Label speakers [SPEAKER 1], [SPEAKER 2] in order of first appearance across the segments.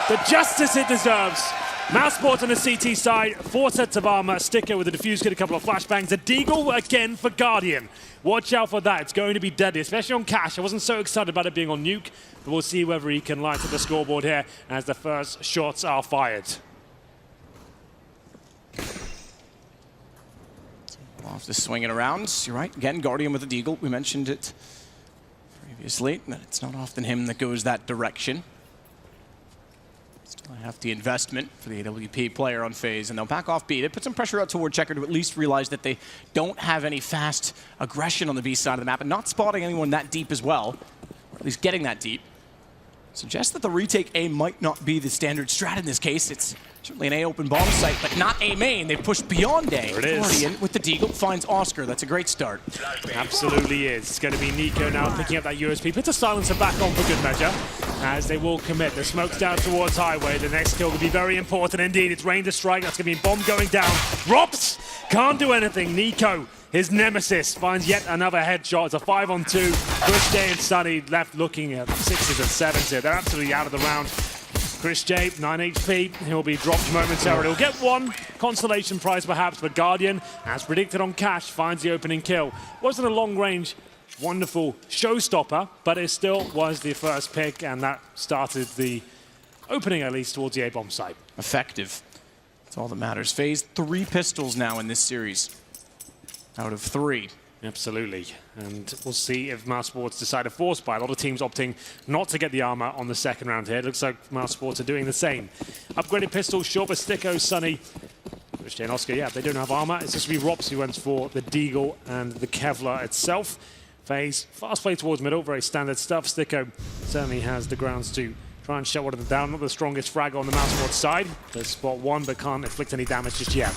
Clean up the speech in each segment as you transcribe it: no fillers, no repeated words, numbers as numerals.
[SPEAKER 1] The justice it deserves. Mousesports on the CT side, 4 sets of armor, STYKO with a defuse kit, a couple of flashbangs, a deagle again for Guardian. Watch out for that, it's going to be deadly, especially on Cash. I wasn't so excited about it being on Nuke, but we'll see whether he can light up the scoreboard here as the first shots are fired.
[SPEAKER 2] We'll have to swing it around. You're right, again, Guardian with the deagle. We mentioned it previously, but it's not often him that goes that direction. Still have the investment for the AWP player on FaZe, and they'll back off B. They put some pressure out toward Checker to at least realize that they don't have any fast aggression on the B side of the map, and not spotting anyone that deep as well, or at least getting that deep. Suggests that the retake A might not be the standard strat in this case. It's certainly an A open bomb site, but not A main. They've pushed beyond A.
[SPEAKER 1] There it is.
[SPEAKER 2] Guardian with the deagle finds oskar. That's a great start.
[SPEAKER 1] Absolutely is. It's going to be Niko now picking up that USP. Puts a silencer back on for good measure, as they will commit. The smoke's down towards Highway. The next kill will be very important indeed. It's rain to strike. That's going to be bomb going down. ropz can't do anything. Niko, his nemesis, finds yet another headshot. It's a 5-on-2. chrisJ and Sunny left looking at 6s and 7s here. They're absolutely out of the round. chrisJ, 9 HP. He'll be dropped momentarily. He'll get one consolation prize perhaps, but Guardian, as predicted on Cash, finds the opening kill. Wasn't a long range, wonderful showstopper, but it still was the first pick, and that started the opening at least towards the A-bomb site.
[SPEAKER 2] Effective. That's all that matters. FaZe, 3 pistols now in this series out of 3.
[SPEAKER 1] Absolutely, and we'll see if Mousesports decide to force buy. A lot of teams opting not to get the armor on the second round here. It looks like Mousesports are doing the same. Upgraded pistols, short for STYKO, Sunny, chrisJ and oskar. Yeah, they don't have armor. It's just going to be ropz who went for the deagle and the Kevlar itself. FaZe, fast play towards middle, very standard stuff. STYKO certainly has the grounds to try and shut one of them down. Not the strongest frag on the Mousesports side. They spot one, but can't inflict any damage just yet.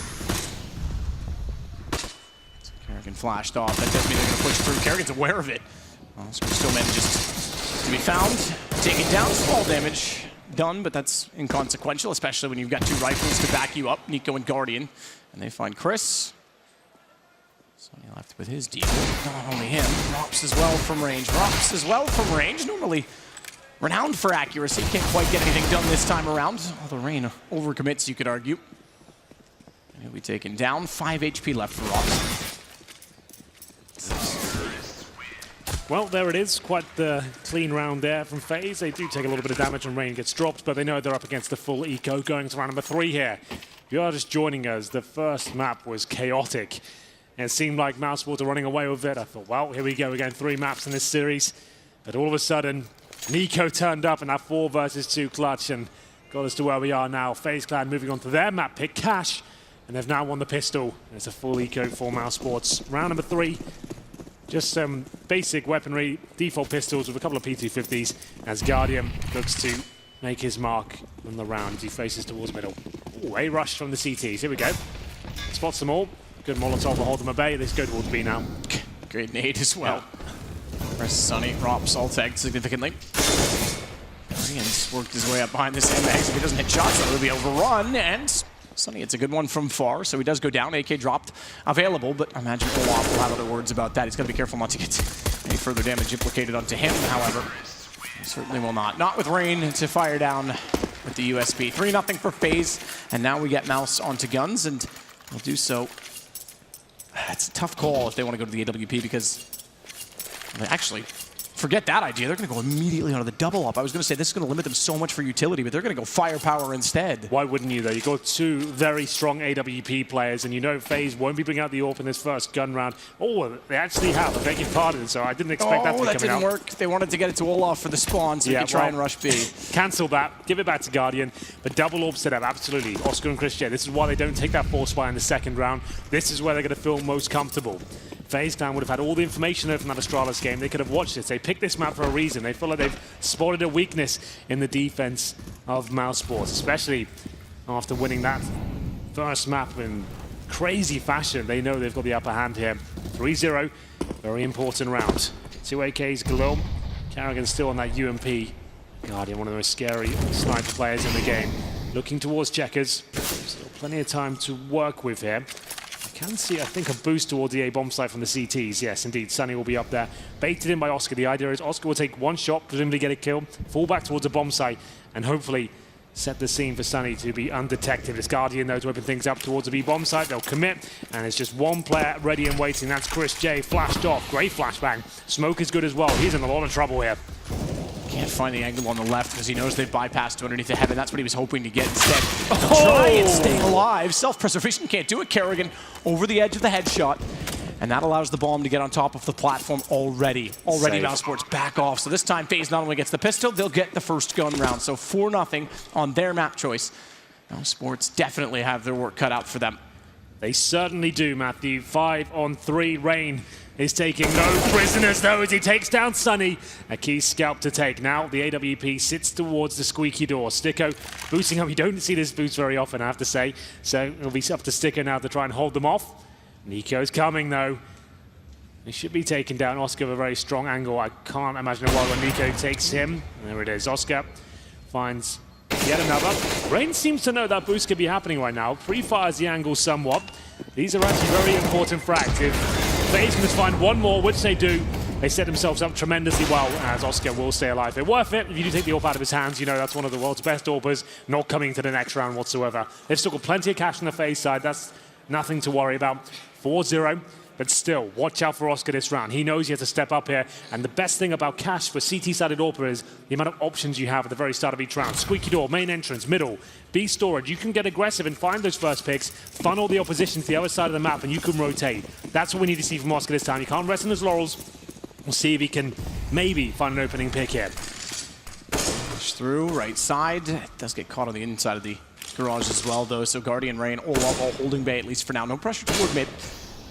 [SPEAKER 2] karrigan flashed off. That doesn't mean they're going to push through. karrigan's aware of it. oskar still manages to be found. Taken down. Small damage done, but that's inconsequential, especially when you've got 2 rifles to back you up, Niko and Guardian. And they find chrisJ. Sunny left with his deal. Not only him, ropz as well from range. ropz as well from range. Normally renowned for accuracy. Can't quite get anything done this time around. Although Rain overcommits, you could argue. And he'll be taken down. 5 HP left for ropz.
[SPEAKER 1] Well, there it is. Quite the clean round there from FaZe. They do take a little bit of damage when Rain gets dropped, but they know they're up against the full eco. Going to round number 3 here. If you are just joining us, the first map was chaotic. And it seemed like Mousesports are running away with it. I thought, well, here we go. We're getting 3 maps in this series. But all of a sudden, Niko turned up in that 4 versus 2 clutch and got us to where we are now. FaZe Clan moving on to their map pick, Cash. And they've now won the pistol. It's a full eco for Mousesports. Round number 3. Just some basic weaponry, default pistols with a couple of P250s as Guardian looks to make his mark on the round as he faces towards middle. Ooh, a rush from the CTs. Here we go. Spots them all. Good Molotov will hold them at bay. Let's go towards B now.
[SPEAKER 2] Great nade as well. Where's Sunny? ropz all tagged significantly. Guardian's worked his way up behind the sandbags. If he doesn't hit shots, it'll be overrun. And Sunny, it's a good one from far, so he does go down. AK dropped available, but I imagine Olaf will have other words about that. He's got to be careful not to get any further damage implicated onto him, however. He certainly will not. Not with Rain to fire down with the USP. 3-0 for FaZe, and now we get Mouse onto guns, and we'll do so. It's a tough call if they want to go to the AWP because, actually, forget that idea. They're going to go immediately onto the double up. I was going to say this is going to limit them so much for utility, but they're going to go firepower instead.
[SPEAKER 1] Why wouldn't you, though? You've got 2 very strong AWP players, and you know FaZe won't be bringing out the AWP in this first gun round. Oh, they actually have. I beg your pardon, so I didn't expect that to be coming out.
[SPEAKER 2] Oh, that didn't work. They wanted to get it to Olaf for the spawn, so he could try and rush B.
[SPEAKER 1] Cancel that. Give it back to Guardian. But double AWP set up, absolutely. oskar and chrisJ. This is why they don't take that force fire in the second round. This is where they're going to feel most comfortable. FaZe Clan would have had all the information there from that Astralis game. They could have watched this. They picked this map for a reason. They feel like they've spotted a weakness in the defense of Mousesports, especially after winning that first map in crazy fashion. They know they've got the upper hand here. 3-0, very important round. 2 AKs galore. karrigan still on that UMP. Guardian, one of the most scary sniper players in the game. Looking towards checkers. Still plenty of time to work with here. Can see, I think, a boost towards the A-bomb site from the CTs. Yes, indeed, Sunny will be up there. Baited in by oskar. The idea is oskar will take 1 shot, presumably get a kill, fall back towards the bomb site, and hopefully set the scene for Sunny to be undetected. As Guardian, though, to open things up towards the B-bomb site. They'll commit, and it's just one player ready and waiting. That's chrisJ, flashed off. Great flashbang. Smoke is good as well. He's in a lot of trouble here.
[SPEAKER 2] Can't find the angle on the left because he knows they've bypassed to underneath the heaven. That's what he was hoping to get instead. Try and stay alive. Self-preservation can't do it. karrigan over the edge of the headshot. And that allows the bomb to get on top of the platform already. Mousesports back off. So this time, FaZe not only gets the pistol, they'll get the first gun round. So 4-0 on their map choice. Mousesports definitely have their work cut out for them.
[SPEAKER 1] They certainly do, Matthew. 5-on-3. Rain is taking no prisoners, though, as he takes down Sunny. A key scalp to take. Now the AWP sits towards the squeaky door. STYKO boosting up. You don't see this boost very often, I have to say. So it'll be up to STYKO now to try and hold them off. Niko's coming, though. He should be taken down. Oskar with a very strong angle. I can't imagine a world where Niko takes him. There it is. Oskar finds yet another. Rain seems to know that boost could be happening right now. Pre-fires the angle somewhat. These are actually very important frags. If FaZe can just find one more, which they do, they set themselves up tremendously well, as Oskar will stay alive. They're worth it. If you do take the AWP out of his hands, you know that's one of the world's best AWPers, not coming to the next round whatsoever. They've still got plenty of cash on the FaZe side. That's nothing to worry about. 4-0, but still, watch out for Oskar this round. He knows he has to step up here, and the best thing about cash for CT-sided AWPer is the amount of options you have at the very start of each round. Squeaky door, main entrance, middle, B storage. You can get aggressive and find those first picks, funnel the opposition to the other side of the map, and you can rotate. That's what we need to see from Oskar this time. He can't rest on his laurels. We'll see if he can maybe find an opening pick here.
[SPEAKER 2] Push through, right side. It does get caught on the inside of the garage as well, though, so Guardian, Rain, all holding bay, at least for now. No pressure toward mid.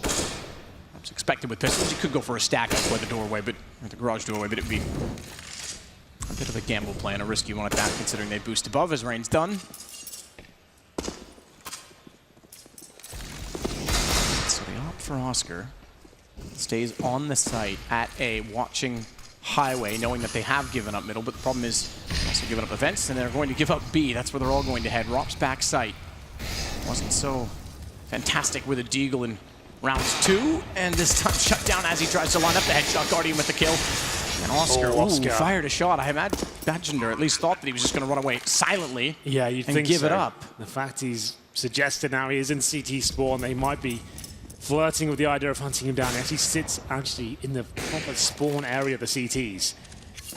[SPEAKER 2] Perhaps expected with pistols. You could go for a stack up by the doorway, but or the garage doorway, but it would be a bit of a gamble play and a risky one at that, considering they boost above as Rain's done. So the op for Oskar stays on the site at A, watching highway, knowing that they have given up middle, but the problem is also giving up events, and they're going to give up B. That's where they're all going to head. ropz back site. Wasn't so fantastic with a deagle in rounds 2, and this time shut down as he tries to line up the headshot. Guardian with the kill. And Oskar fired a shot. I imagined, or at least thought, that he was just going to run away silently.
[SPEAKER 1] Yeah, you'd think
[SPEAKER 2] give it up.
[SPEAKER 1] The fact he's suggested now he is in CT spawn, they might be flirting with the idea of hunting him down. He actually sits in the proper spawn area of the CTs.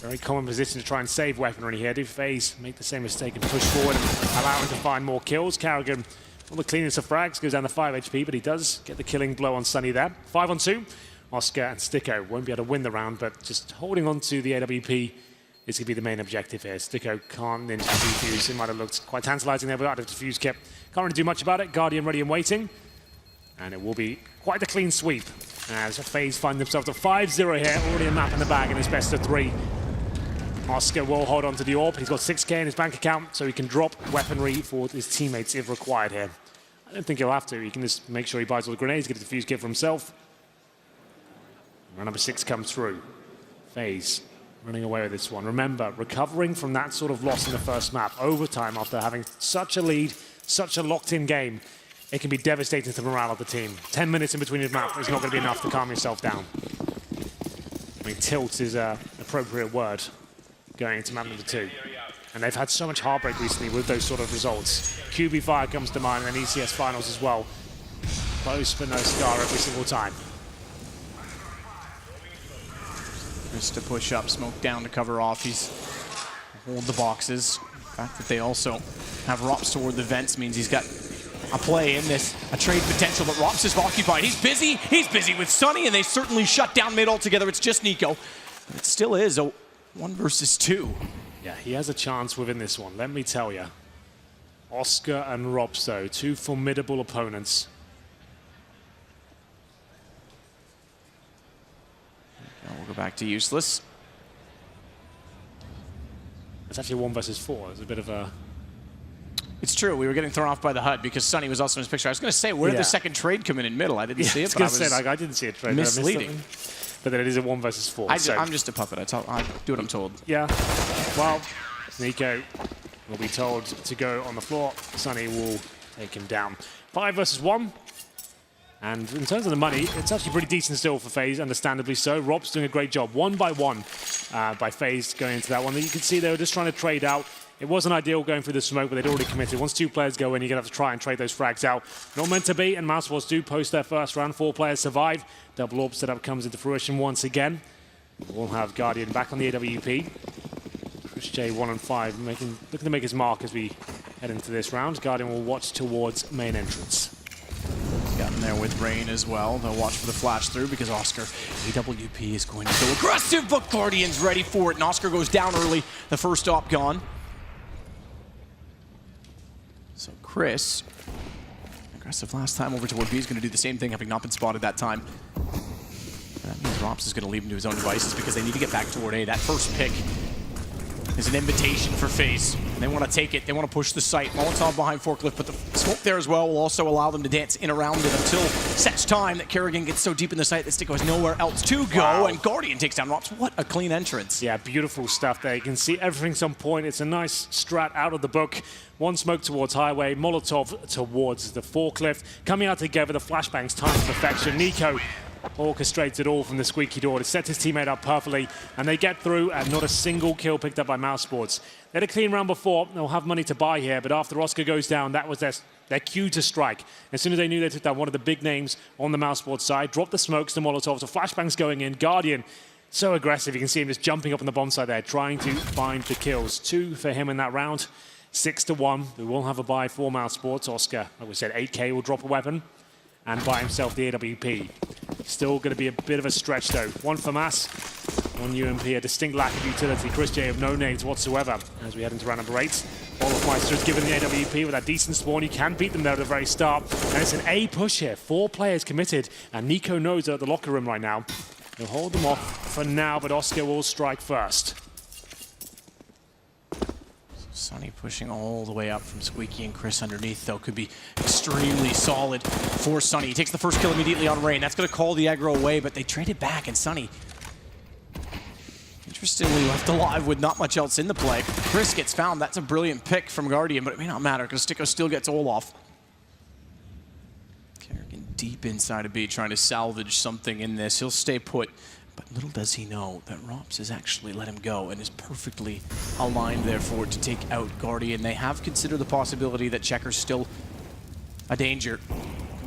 [SPEAKER 1] Very common position to try and save weaponry here. Do FaZe make the same mistake and push forward and allow him to find more kills? karrigan, all the cleanest of frags, goes down to 5 HP, but he does get the killing blow on Sunny there. 5-on-2. Oskar and STYKO won't be able to win the round, but just holding on to the AWP is going to be the main objective here. STYKO can't ninja defuse. It might have looked quite tantalizing there, but out of defuse kit. Can't really do much about it. Guardian ready and waiting. And it will be quite a clean sweep as FaZe find themselves at 5-0 here. Already a map in the bag in his best of 3. Oskar will hold on to the AWP. He's got 6K in his bank account, so he can drop weaponry for his teammates if required here. I don't think he'll have to. He can just make sure he buys all the grenades, get a defuse kit for himself. Round number 6 comes through. FaZe running away with this one. Remember, recovering from that sort of loss in the first map, overtime after having such a lead, such a locked-in game, it can be devastating to the morale of the team. 10 minutes in between his map is not going to be enough to calm yourself down. I mean, tilt is an appropriate word going into map number 2. And they've had so much heartbreak recently with those sort of results. QB Fire comes to mind, and then ECS Finals as well. Close but no cigar every single time.
[SPEAKER 2] Just to push up, smoke down to cover off. He's hold the boxes. The fact that they also have ropz toward the vents means he's got a play in this, a trade potential, but ropz is occupied. He's busy with Sunny, and they certainly shut down mid altogether. It's just Niko. But it still is a 1 versus 2.
[SPEAKER 1] Yeah, he has a chance within this one, let me tell you. Oskar and ropz, though, 2 formidable opponents.
[SPEAKER 2] We'll go back to useless.
[SPEAKER 1] It's actually 1 versus 4. It's a bit of a...
[SPEAKER 2] It's true. We were getting thrown off by the HUD because Sunny was also in his picture. I was going to say, where did the second trade come in middle? I didn't see it, but
[SPEAKER 1] I didn't see a trade.
[SPEAKER 2] Misleading.
[SPEAKER 1] But then it is a 1 versus 4.
[SPEAKER 2] I'm just a puppet. I do what I'm told.
[SPEAKER 1] Yeah. Well, Niko will be told to go on the floor. Sunny will take him down. 5 versus 1. And in terms of the money, it's actually pretty decent still for FaZe, understandably so. ropz doing a great job. 1 by 1 by FaZe going into that one. You can see they were just trying to trade out. It wasn't ideal going through the smoke, but they'd already committed. Once 2 players go in, you're going to have to try and trade those frags out. Not meant to be, and Mousesports do post their first round. 4 players survive. Double orb setup comes into fruition once again. We'll have Guardian back on the AWP. chrisJ 1 and 5, looking to make his mark as we head into this round. Guardian will watch towards main entrance.
[SPEAKER 2] Got in there with Rain as well. They'll watch for the flash through because Oskar, AWP is going to go aggressive, but Guardian's ready for it, and Oskar goes down early. The first op gone. So Chris, aggressive last time over toward B, is going to do the same thing, having not been spotted that time. That means ropz is going to leave him to his own devices because they need to get back toward A. That first pick is an invitation for FaZe. They want to take it. They want to push the site. Molotov behind forklift, but the smoke there as well will also allow them to dance in around it until such time that karrigan gets so deep in the site that STYKO has nowhere else to go,
[SPEAKER 1] wow.
[SPEAKER 2] and Guardian takes down ropz. What a clean entrance.
[SPEAKER 1] Yeah, beautiful stuff there. You can see everything's on point. It's a nice strat out of the book. One smoke towards highway, Molotov towards the forklift. Coming out together, the flashbangs timed to perfection. Niko orchestrates it all from the squeaky door to set his teammate up perfectly, and they get through, and not a single kill picked up by Mousesports. They had a clean round before. They'll have money to buy here, but after Oskar goes down, that was their cue to strike. As soon as they knew they took down one of the big names on the Mousesports side, dropped the smokes to Molotovs, the flashbangs going in. Guardian, so aggressive. You can see him just jumping up on the bomb side there, trying to find the kills. 2 for him in that round, 6-1. We will have a buy for Mousesports. Oskar, like we said, 8K will drop a weapon and buy himself the AWP. Still going to be a bit of a stretch, though. 1 for Mass, 1 UMP, a distinct lack of utility. chrisJ have no nades whatsoever as we head into round number 8. olofmeister is given the AWP with a decent spawn. You can beat them there at the very start. And it's an A push here. 4 players committed, and Niko knows they're at the locker room right now. He'll hold them off for now, but Oskar will strike first.
[SPEAKER 2] Sunny pushing all the way up from Squeaky, and Chris underneath, though, could be extremely solid for Sunny. He takes the first kill immediately on Rain. That's going to call the aggro away, but they trade it back, and Sunny, interestingly, left alive with not much else in the play. Chris gets found. That's a brilliant pick from Guardian, but it may not matter because STYKO still gets Olaf. karrigan deep inside of B, trying to salvage something in this. He'll stay put. But little does he know that ropz has actually let him go and is perfectly aligned, therefore, to take out Guardian. They have considered the possibility that Checker's still a danger.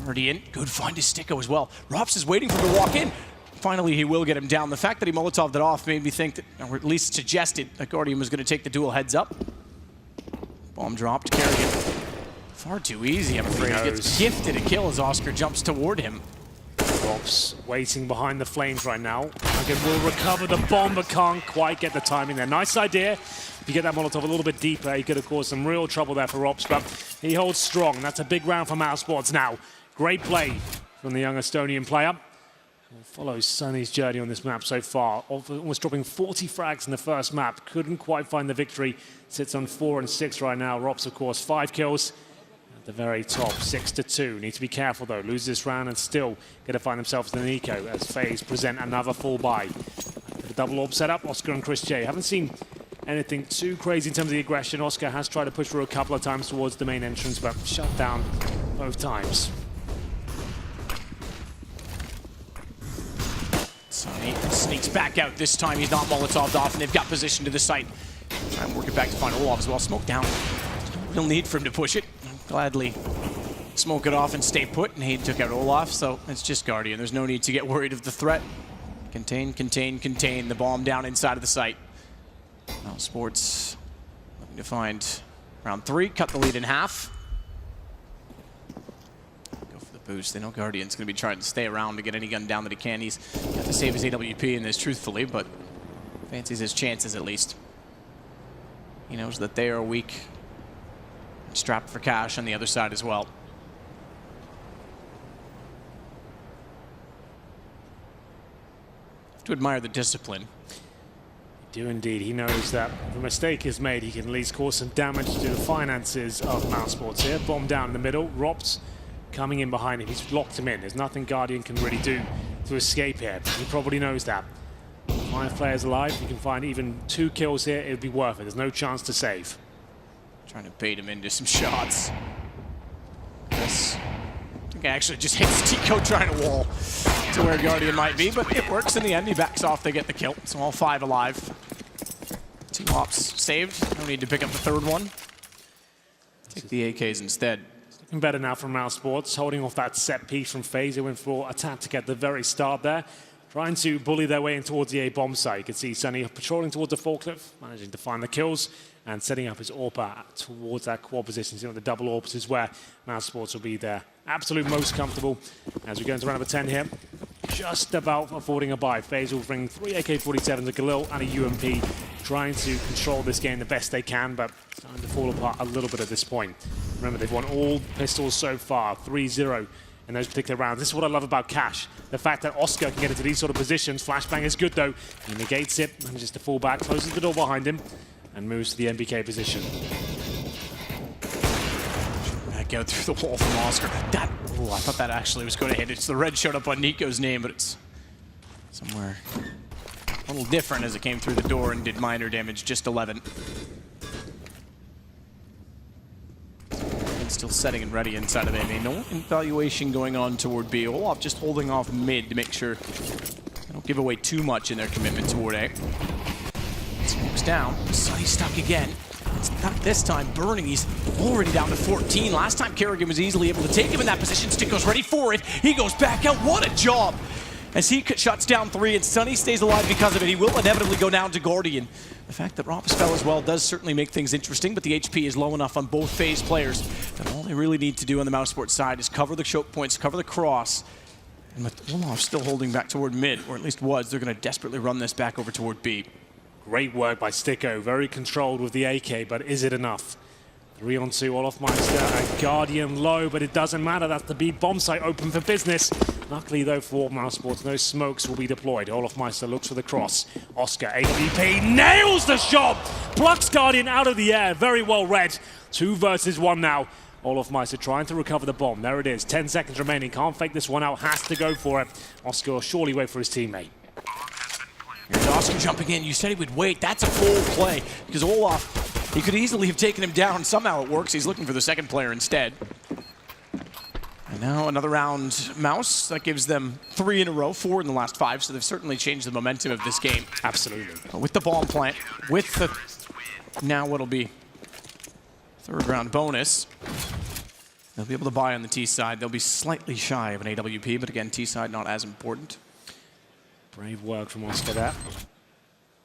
[SPEAKER 2] Guardian, good find to STYKO as well. ropz is waiting for him to walk in. Finally, he will get him down. The fact that he Molotov'd it off made me think that, or at least suggested, that Guardian was going to take the duel heads up. Bomb dropped, karrigan. Far too easy, I'm afraid. He gets gifted a kill as Oskar jumps toward him.
[SPEAKER 1] ropz waiting behind the flames right now. Again, will recover the bomb, but can't quite get the timing there. Nice idea. If you get that Molotov a little bit deeper, he could have caused some real trouble there for ropz, but he holds strong. That's a big round for Mousesports now. Great play from the young Estonian player. We'll follow Sunny's journey on this map so far. Almost dropping 40 frags in the first map. Couldn't quite find the victory. Sits on 4 and 6 right now. ropz, of course, 5 kills. At the very top, 6-2. Need to be careful, though. Lose this round and still going to find themselves in the Niko as FaZe present another full buy. The double orb setup, Oskar and chrisJ. Haven't seen anything too crazy in terms of the aggression. Oskar has tried to push through a couple of times towards the main entrance, but shut down both times.
[SPEAKER 2] Sunny sneaks back out. This time he's not Molotov'd off, and they've got position to the site. Try and work it back to find Olaf as well. Smoke down. No real need for him to push it. Gladly smoke it off and stay put, and he took out Olaf, so it's just Guardian. There's no need to get worried of the threat. Contain, contain, contain. The bomb down inside of the site. Mousesports looking to find round 3, cut the lead in half. Go for the boost. They know Guardian's going to be trying to stay around to get any gun down that he can. He's got to save his AWP in this, truthfully, but fancies his chances at least. He knows that they are weak. Strapped for cash on the other side as well. Have to admire the discipline.
[SPEAKER 1] Do indeed. He knows that if a mistake is made, he can at least cause some damage to the finances of Mousesports here. Bomb down in the middle. ropz coming in behind him. He's locked him in. There's nothing Guardian can really do to escape here. He probably knows that. 5 players alive. You can find even 2 kills here. It would be worth it. There's no chance to save.
[SPEAKER 2] Trying to bait him into some shots. This, I think I actually just hit STYKO trying to wall to where Guardian might be, but it works in the end. He backs off, they get the kill. So all 5 alive. 2 Ops saved. No need to pick up the third one. Take the AKs instead.
[SPEAKER 1] Looking better now from Mousesports, holding off that set piece from FaZe. They went for a tactic at the very start there, trying to bully their way in towards the A bomb site. You can see Sunny patrolling towards the forklift, managing to find the kills, and setting up his AWP towards that quad position. You know, the double AWPs is where Mousesports will be their absolute most comfortable. As we go into round number 10 here, just about affording a buy. FaZe will bring 3 AK-47s, a Galil, and a UMP, trying to control this game the best they can, but starting to fall apart a little bit at this point. Remember, they've won all pistols so far, 3-0 in those particular rounds. This is what I love about Cash. The fact that Oskar can get into these sort of positions. Flashbang is good, though. He negates it, manages to fall back, closes the door behind him, and moves to the NBK position.
[SPEAKER 2] Back out through the wall from Oskar. I thought that actually was going to hit. It's the red showed up on Niko's name, but it's somewhere a little different as it came through the door and did minor damage, just 11. Still setting and ready inside of A. No evaluation going on toward B. Olaf just holding off mid to make sure they don't give away too much in their commitment toward A. Smokes down. Sunny stuck again. It's not this time burning. He's already down to 14. Last time karrigan was easily able to take him in that position. STYKO's ready for it. He goes back out. What a job! As he shuts down 3 and Sunny stays alive because of it, he will inevitably go down to karrigan. The fact that ropz fell as well does certainly make things interesting, but the HP is low enough on both FaZe players that all they really need to do on the Mousesports side is cover the choke points, cover the cross, and with Olaf still holding back toward mid, or at least was, they're going to desperately run this back over toward B.
[SPEAKER 1] Great work by STYKO, very controlled with the AK, but is it enough? 3-on-2, olofmeister, a Guardian low, but it doesn't matter. That's the B bomb site open for business. Luckily, though, for Mousesports, no smokes will be deployed. olofmeister looks for the cross. Oskar, AWP, nails the shot! Plucks Guardian out of the air. Very well read. 2 versus 1 now. olofmeister trying to recover the bomb. There it is. 10 seconds remaining. Can't fake this one out. Has to go for it. Oskar will surely wait for his teammate.
[SPEAKER 2] Here's Oskar jumping in. You said he would wait. That's a full play because Olaf, he could easily have taken him down. Somehow it works. He's looking for the second player instead. And now another round Mouse. That gives them 3 in a row, 4 in the last 5. So they've certainly changed the momentum of this game.
[SPEAKER 1] Absolutely.
[SPEAKER 2] With the bomb plant, with the now what'll be 3rd round bonus. They'll be able to buy on the T side. They'll be slightly shy of an AWP, but again, T side not as important.
[SPEAKER 1] Brave work from Oskar there.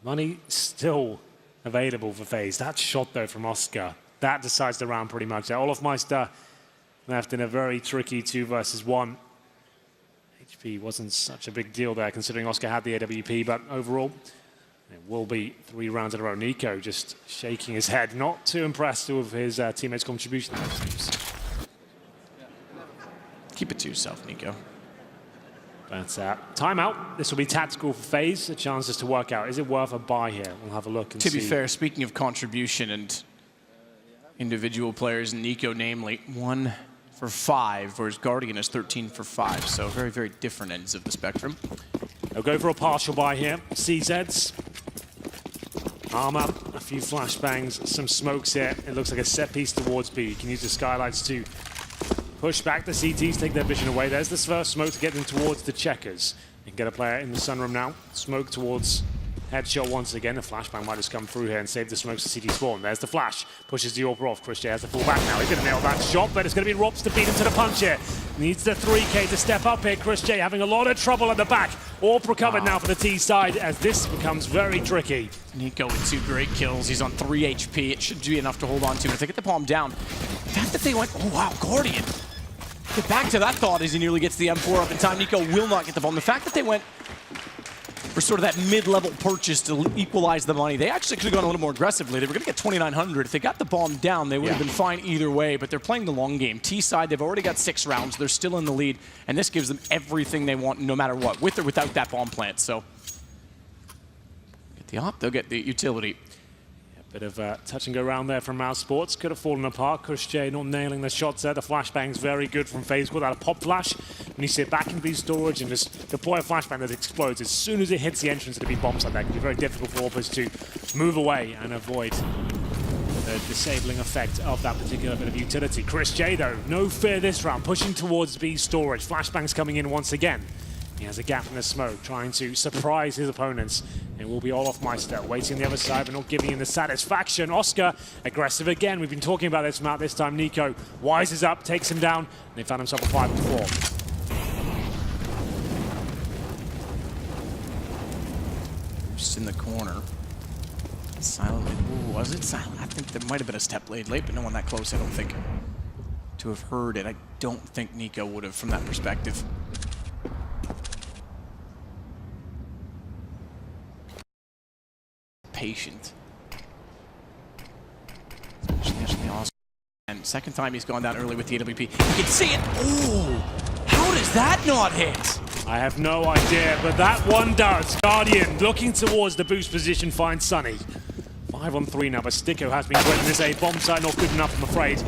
[SPEAKER 1] Money still available for FaZe. That shot, though, from Oskar, that decides the round pretty much. olofmeister left in a very tricky 2 versus 1. HP wasn't such a big deal there, considering Oskar had the AWP, but overall, it will be 3 rounds in a row. Niko just shaking his head, not too impressed with his teammates' contribution.
[SPEAKER 2] Keep it to yourself, Niko.
[SPEAKER 1] That's timeout. This will be tactical for FaZe. A chance just to work out, is it worth a buy here? We'll have a look and see.
[SPEAKER 2] To be fair, speaking of contribution and individual players, Niko namely, 1 for 5, whereas karrigan is 13 for 5. So very, very different ends of the spectrum.
[SPEAKER 1] They'll go for a partial buy here. CZs. Armor, a few flashbangs, some smokes here. It looks like a set piece towards B. You can use the skylights to push back the CTs, take their vision away. There's this first smoke to get them towards the checkers. You can get a player in the sunroom now. Smoke towards headshot once again. A flashbang might just come through here and save the smokes to CT spawn. There's the flash. Pushes the AWP off. chrisJ has to fall back now. He's going to nail that shot, but it's going to be ropz to beat him to the punch here. Needs the 3K to step up here. chrisJ having a lot of trouble at the back. AWP recovered now for the T side as this becomes very tricky.
[SPEAKER 2] Niko with 2 great kills. He's on 3 HP. It should be enough to hold on to. But if they get the palm down, the fact that they went, oh wow, karrigan. Get back to that thought as he nearly gets the M4 up in time. Niko will not get the bomb. The fact that they went for sort of that mid-level purchase to equalize the money, they actually could have gone a little more aggressively. They were going to get 2,900. If they got the bomb down, they would have been fine either way, but they're playing the long game. T side, they've already got 6 rounds. They're still in the lead, and this gives them everything they want no matter what, with or without that bomb plant. So get the op, they'll get the utility.
[SPEAKER 1] Bit of touch and go around there from Mousesports. Could have fallen apart. chrisJ not nailing the shots there. The flashbang's very good from FaZe without a pop flash. When you sit back in B storage and just deploy a flashbang that explodes, as soon as it hits the entrance of the B bombs like that, it can be very difficult for AWPers to move away and avoid the disabling effect of that particular bit of utility. chrisJ, though, no fear this round, pushing towards B storage. Flashbangs coming in once again. He has a gap in the smoke, trying to surprise his opponents. It will be olofmeister waiting on the other side, but not giving him the satisfaction. Oskar, aggressive again. We've been talking about this map. This time Niko wises up, takes him down, and they found himself a 5-4.
[SPEAKER 2] Just in the corner. Silently. Ooh, was it silent? I think there might have been a step late, but no one that close, I don't think, to have heard it. I don't think Niko would have from that perspective. Patient. Especially Oscar. And second time he's gone down early with the AWP. You can see it. Ooh! How does that not hit?
[SPEAKER 1] I have no idea, but that one does. Guardian looking towards the boost position finds Sunny. 5-on-3 now, but STYKO has been great in this A. Bomb site not good enough, I'm afraid.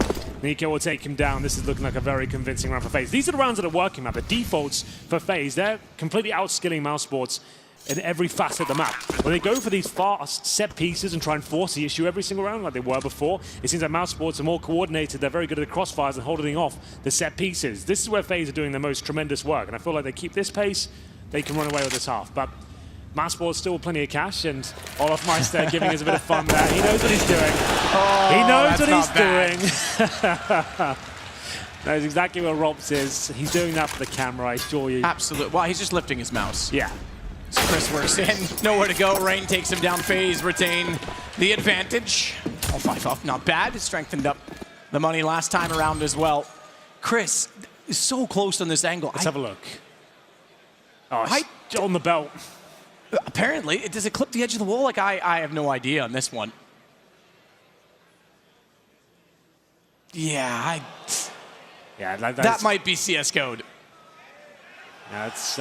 [SPEAKER 1] Niko will take him down. This is looking like a very convincing round for FaZe. These are the rounds that are working now. The defaults for FaZe, they're completely outskilling Mousesports in every facet of the map. When they go for these fast set pieces and try and force the issue every single round like they were before, it seems like Mousesports are more coordinated. They're very good at the crossfires and holding off the set pieces. This is where FaZe are doing the most tremendous work, and I feel like they keep this pace, they can run away with this half. But Mousesports still with plenty of cash, and olofmeister giving us a bit of fun there. He knows what he's doing.
[SPEAKER 2] Oh,
[SPEAKER 1] he knows what he's doing. Knows exactly where ropz is. He's doing that for the camera, I assure you.
[SPEAKER 2] Absolutely. Well, he's just lifting his mouse.
[SPEAKER 1] Yeah.
[SPEAKER 2] So Chris works in, nowhere to go. Rain takes him down. FaZe retain the advantage. All 5 off, not bad. Strengthened up the money last time around as well. Chris is so close on this angle.
[SPEAKER 1] Let's have a look. Oh, on the belt.
[SPEAKER 2] Apparently, does it clip the edge of the wall? Like, I have no idea on this one. Yeah, that might be CS code.
[SPEAKER 1] That's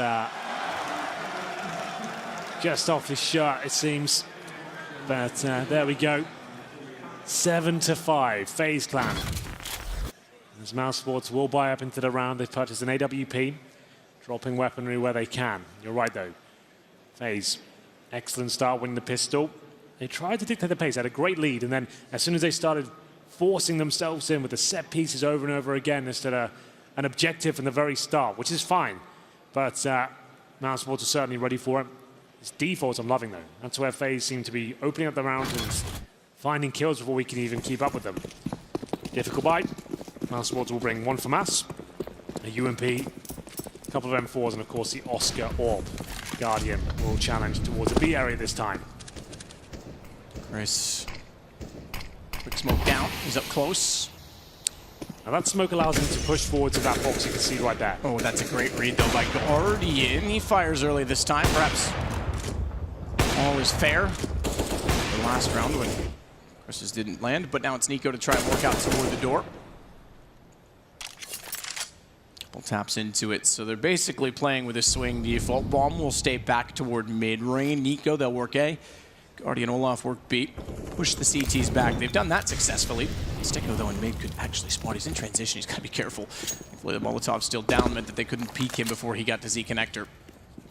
[SPEAKER 1] just off his shot, it seems. But there we go. 7-5, FaZe Clan. As Mousesports will buy up into the round, they've purchased an AWP, dropping weaponry where they can. You're right, though. FaZe, excellent start winning the pistol. They tried to dictate the pace, had a great lead, and then as soon as they started forcing themselves in with the set pieces over and over again instead of an objective from the very start, which is fine. But Mousesports are certainly ready for it. It's defaults I'm loving, though. That's where FaZe seem to be opening up the round and finding kills before we can even keep up with them. Difficult bite. Mousesports will bring one for Mass, a UMP, a couple of M4s, and of course the Oskar orb. Guardian will challenge towards the B area this time.
[SPEAKER 2] Chris, quick smoke down. He's up close.
[SPEAKER 1] Now that smoke allows him to push forward to that box you can see right there.
[SPEAKER 2] Oh, that's a great read though by Guardian. He fires early this time. Perhaps all is fair. The last round when Chris's didn't land, but now it's Niko to try and work out toward the door. Couple taps into it, so they're basically playing with a swing default. Bomb will stay back toward mid-range. Niko, they'll work A. Guardian Olaf work B. Push the CTs back. They've done that successfully. STYKO, though, in mid could actually spot. He's in transition. He's got to be careful. Hopefully the Molotov's still down meant that they couldn't peek him before he got to Z connector.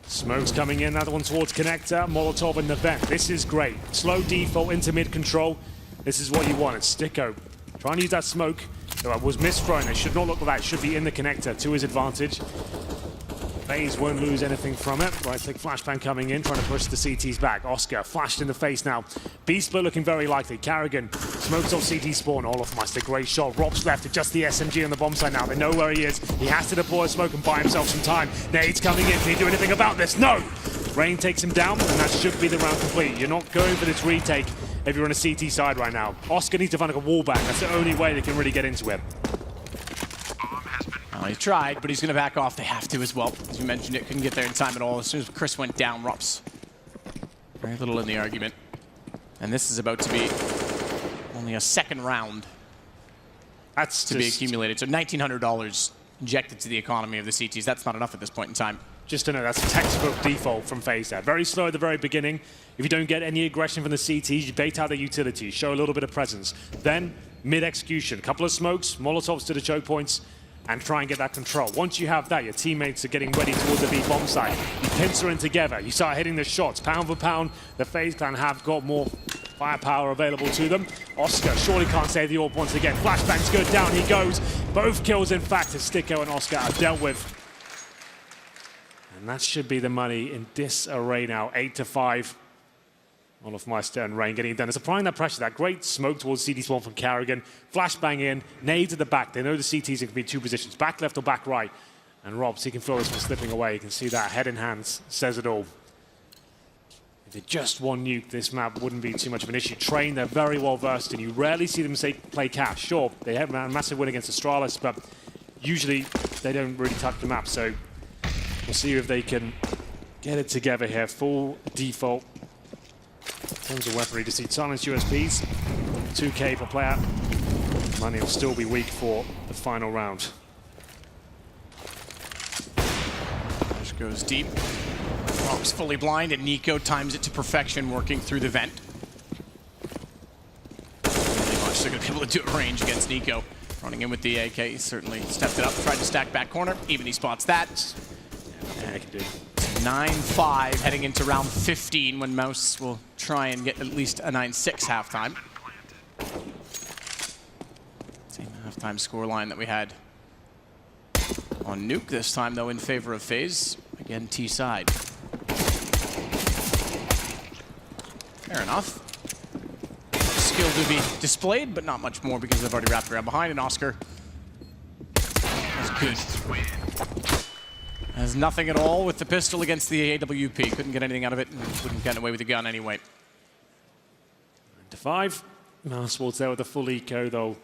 [SPEAKER 1] Smoke's coming in, another one towards connector. Molotov in the vent. This is great. Slow default into mid control. This is what you want. It's STYKO trying to use that smoke. It was misthrown. It should not look like that. It should be in the connector to his advantage. FaZe won't lose anything from it. Right, take flashbang coming in, trying to push the CTs back. Oskar flashed in the face now. B-split looking very likely. karrigan smokes off CT spawn. olofmeister, great shot. ropz left to just the SMG on the bomb site now. They know where he is. He has to deploy a smoke and buy himself some time. Nades coming in. Can he do anything about this? No! Rain takes him down, and that should be the round complete. You're not going for this retake if you're on a CT side right now. Oskar needs to find like a wall back. That's the only way they can really get into it.
[SPEAKER 2] Well, he tried, but he's going to back off. They have to as well. As you mentioned, it couldn't get there in time at all. As soon as Chris went down, ropz very little in the argument. And this is about to be only a second round
[SPEAKER 1] That's
[SPEAKER 2] to be accumulated. So $1,900 injected to the economy of the CTs. That's not enough at this point in time.
[SPEAKER 1] Just to know, that's a textbook default from FaZe there. Very slow at the very beginning. If you don't get any aggression from the CTs, you bait out the utilities, show a little bit of presence. Then, mid-execution, couple of smokes, Molotovs to the choke points, and try and get that control. Once you have that, your teammates are getting ready towards the B-bomb site. You pincer in together, you start hitting the shots. Pound for pound, the FaZe Clan have got more firepower available to them. Oskar surely can't save the orb once again. Flashbang's good, down he goes. Both kills, in fact, as STYKO and Oskar are dealt with. And And that should be the money in disarray now. 8-5. olofmeister and Rain getting it done. It's applying that pressure, that great smoke towards CT spawn from karrigan. Flashbang in, nade to the back. They know the CTs can be in two positions, back left or back right. And ropz, he can feel this one slipping away. You can see that head in hands says it all. If they just one nuke, this map wouldn't be too much of an issue. Train, they're very well versed in. You rarely see them play cash. Sure, they have a massive win against Astralis, but usually they don't really touch the map. So we'll see if they can get it together here. Full default in terms of weaponry to see silenced USPs. 2K per player. Money will still be weak for the final round.
[SPEAKER 2] Goes deep. ropz fully blind, and Niko times it to perfection, working through the vent. Really much they're going to be able to do a range against Niko. Running in with the AK, he certainly stepped it up, tried to stack back corner. Even he spots that.
[SPEAKER 1] Yeah, I can do it.
[SPEAKER 2] 9-5 heading into round 15 when Mouse will try and get at least a 9-6 halftime. Same halftime scoreline that we had on Nuke, this time though in favor of FaZe. Again, T side. Fair enough. Skill to be displayed, but not much more because they've already wrapped around behind, and Oskar is good. Has nothing at all with the pistol against the AWP. Couldn't get anything out of it, and wouldn't get away with the gun anyway.
[SPEAKER 1] 9-5. Mousesports there with the full eco, though.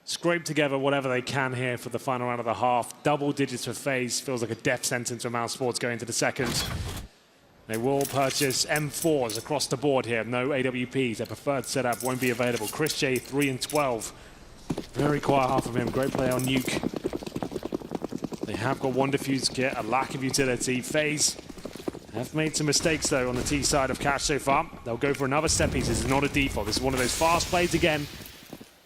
[SPEAKER 1] Scrape together whatever they can here for the final round of the half. Double digits for FaZe. Feels like a death sentence for Mousesports going into the second. They will purchase M4s across the board here. No AWPs. Their preferred setup won't be available. chrisJ 3-12. Very quiet half of him. Great play on Nuke. They have got one defuse kit, a lack of utility. FaZe have made some mistakes though on the T side of Cash so far. They'll go for another set piece. This is not a default. This is one of those fast plays again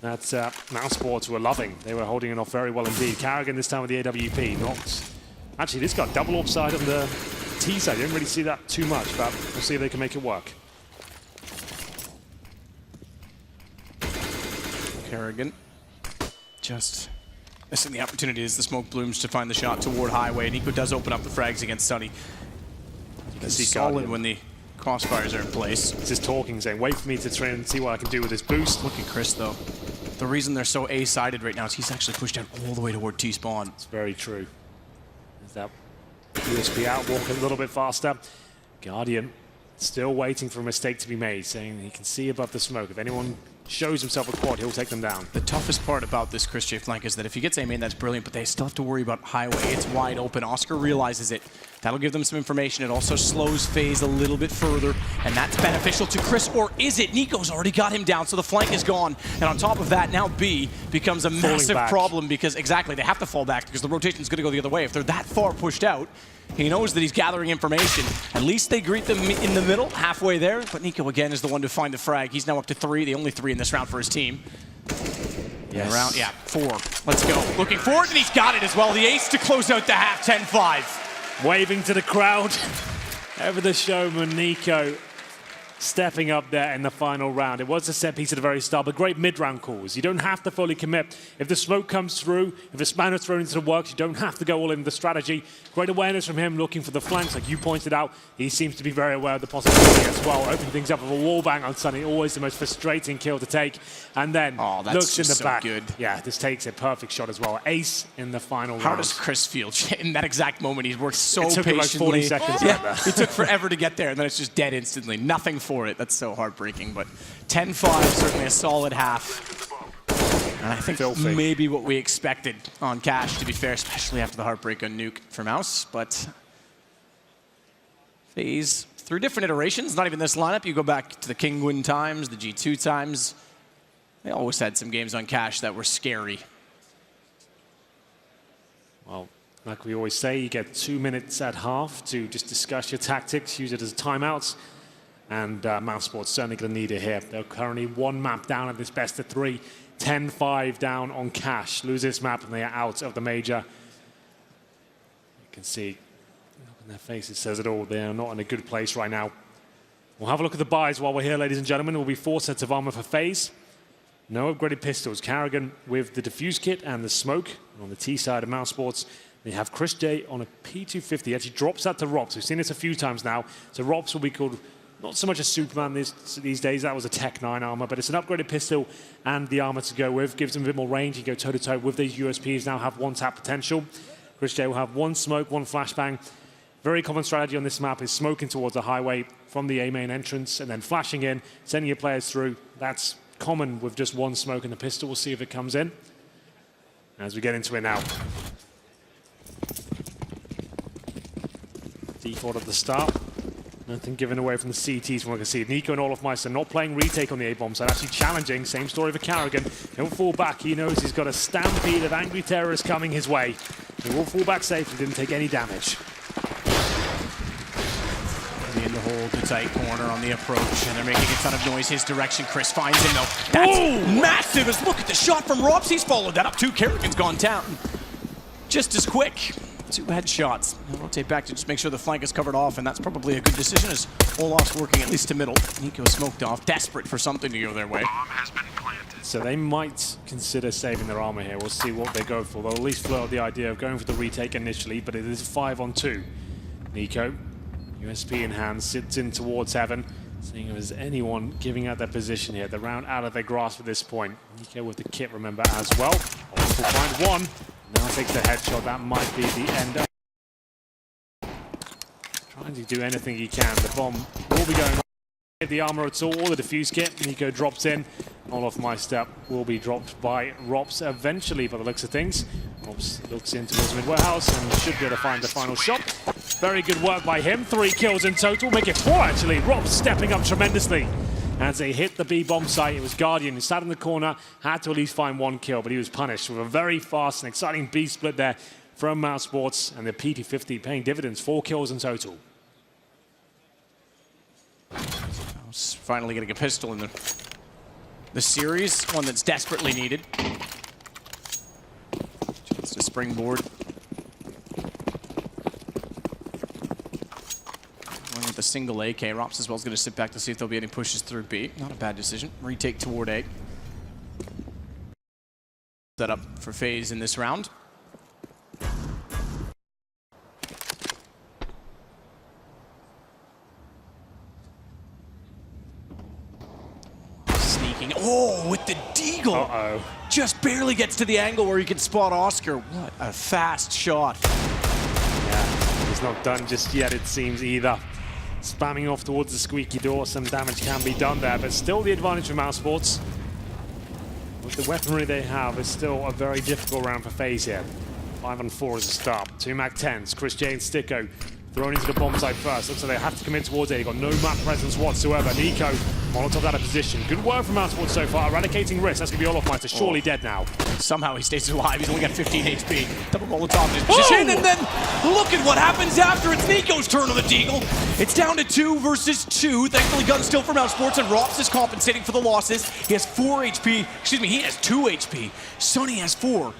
[SPEAKER 1] that Mousesports were loving. They were holding it off very well indeed. karrigan this time with the AWP. Not actually, this got double upside on the T side. You didn't really see that too much, but we'll see if they can make it work.
[SPEAKER 2] karrigan just missing the opportunity as the smoke blooms to find the shot toward highway. Niko does open up the frags against Sunny. You can see solid when the crossfires are in place.
[SPEAKER 1] This is talking, saying, wait for me to try and see what I can do with this boost.
[SPEAKER 2] Look at Chris, though. The reason they're so A-sided right now is he's actually pushed out all the way toward T-spawn.
[SPEAKER 1] It's very true. There's that USP out, walk a little bit faster. Guardian still waiting for a mistake to be made, saying he can see above the smoke. If anyone shows himself a quad, he'll take them down.
[SPEAKER 2] The toughest part about this chrisJ flank is that if he gets aim in, that's brilliant, but they still have to worry about highway. It's wide open. Oskar realizes it. That'll give them some information. It also slows FaZe a little bit further, and that's beneficial to Chris, or is it? Niko's already got him down, so the flank is gone. And on top of that, now B becomes a massive problem because, exactly, they have to fall back because the rotation's going to go the other way. If they're that far pushed out, he knows that he's gathering information. At least they greet them in the middle, halfway there. But Niko, again, is the one to find the frag. He's now up to 3, the only 3 in this round for his team.
[SPEAKER 1] Yes.
[SPEAKER 2] Round, yeah, 4. Let's go. Looking forward, and he's got it as well. The ace to close out the half, 10-5.
[SPEAKER 1] Waving to the crowd. Over the showman, Niko stepping up there in the final round. It was a set piece at the very start, but great mid-round calls. You don't have to fully commit. If the smoke comes through, if the spanner's thrown into the works, you don't have to go all in the strategy. Great awareness from him looking for the flanks, like you pointed out. He seems to be very aware of the possibility as well. Opening things up with a wall bang on Sunny, always the most frustrating kill to take. And then looks in the back.
[SPEAKER 2] Good.
[SPEAKER 1] Yeah, this takes a perfect shot as well. Ace in the final round.
[SPEAKER 2] How does Chris feel? In that exact moment, he's worked so patiently.
[SPEAKER 1] Like 40 seconds.
[SPEAKER 2] Yeah, it took forever to get there, and then it's just dead instantly. Nothing for it. That's so heartbreaking, but 10-5, certainly a solid half. And I think maybe what we expected on Cash, to be fair, especially after the heartbreak on Nuke for Mouse, but FaZe, through different iterations, not even this lineup, you go back to the Kingwin times, the G2 times, they always had some games on Cash that were scary.
[SPEAKER 1] Well, like we always say, you get 2 minutes at half to just discuss your tactics, use it as timeouts. And Mousesports certainly going to need it here. They're currently 1 map down at this best of 3. 10-5 down on Cash. Lose this map and they are out of the major. You can see, look on their faces, says it all. They are not in a good place right now. We'll have a look at the buys while we're here, ladies and gentlemen. There will be 4 sets of armor for FaZe. No upgraded pistols. karrigan with the defuse kit and the smoke on the T side of Mousesports. You have chrisJ on a P250. He actually drops that to ropz. We've seen this a few times now. So ropz will be called not so much a Superman these days. That was a Tech 9 armor, but it's an upgraded pistol and the armor to go with. Gives him a bit more range. He can go toe-to-toe with these USPs. Now have one tap potential. chrisJ will have one smoke, one flashbang. Very common strategy on this map is smoking towards the highway from the A main entrance and then flashing in, sending your players through. That's common with just one smoke in the pistol. We'll see if it comes in as we get into it now. Default at the start. Nothing given away from the CTs from what I can see. Niko and olofmeister not playing retake on the A-bomb side, actually challenging. Same story for karrigan. He'll fall back. He knows he's got a stampede of angry terrorists coming his way. He will fall back safe. He didn't take any damage.
[SPEAKER 2] In the hole, the tight corner on the approach, and they're making a ton of noise his direction. Chris finds him though. That's massive. As look at the shot from ropz. He's followed that up too. karrigan's gone down just as quick. 2 headshots. He'll rotate back to just make sure the flank is covered off, and that's probably a good decision as olof's working at least to middle. Niko smoked off, desperate for something to go their way.
[SPEAKER 3] Bomb has been planted.
[SPEAKER 1] So they might consider saving their armor here. We'll see what they go for. They'll at least float the idea of going for the retake initially, but it is 5-on-2. Niko, USP in hand, sits in towards heaven. Seeing if there's anyone giving out their position here. The round out of their grasp at this point. Niko with the kit, remember, as well. Olof will find one. Now takes the headshot. That might be the end. Trying to do anything he can. The bomb will be going on. The armor at all, or the defuse kit. Niko drops in. olofmeister will be dropped by ropz eventually, by the looks of things. ropz looks in towards mid warehouse and should be able to find the final shot. Very good work by him. 3 kills in total. Make it 4 actually. ropz stepping up tremendously. As they hit the B bomb site, it was Guardian who sat in the corner, had to at least find 1 kill, but he was punished with a very fast and exciting B split there from Mousesports, and the P250 paying dividends, 4 kills in total.
[SPEAKER 2] Finally getting a pistol in the series, one that's desperately needed. Chance to springboard. With a single AK, ropz as well is going to sit back to see if there'll be any pushes through B. Not a bad decision. Retake toward A. Set up for FaZe in this round. Sneaking. Oh, with the deagle.
[SPEAKER 1] Uh-oh.
[SPEAKER 2] Just barely gets to the angle where you can spot Oskar. What a fast shot.
[SPEAKER 1] Yeah, he's not done just yet, it seems, either. Spamming off towards the squeaky door, some damage can be done there, but still the advantage for Mousesports. With the weaponry they have, it's still a very difficult round for FaZe here. 5-on-4 as a start. 2 Mac-10s, chrisJ and STYKO thrown into the bomb site first. Looks like they have to commit towards it. They've got no map presence whatsoever. Niko, Molotov out of position. Good work from Mousesports so far, eradicating risk. That's going to be olofmeister, surely dead now.
[SPEAKER 2] Somehow he stays alive. He's only got 15 HP. Double Molotov in his position, and then look at what happens after. It's Niko's turn on the deagle. It's down to 2 versus 2. Thankfully, gun still for Mousesports, and ropz is compensating for the losses. He has 4 HP. Excuse me, he has 2 HP. Sunny has 4.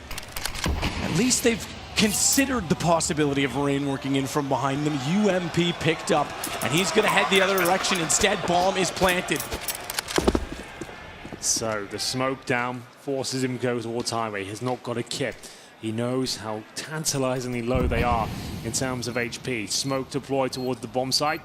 [SPEAKER 2] At least they've considered the possibility of rain working in from behind them. UMP picked up, and he's going to head the other direction. Instead, bomb is planted.
[SPEAKER 1] So the smoke down forces him to go towards highway. He's not got a kit. He knows how tantalizingly low they are in terms of HP. Smoke deployed towards the bomb site.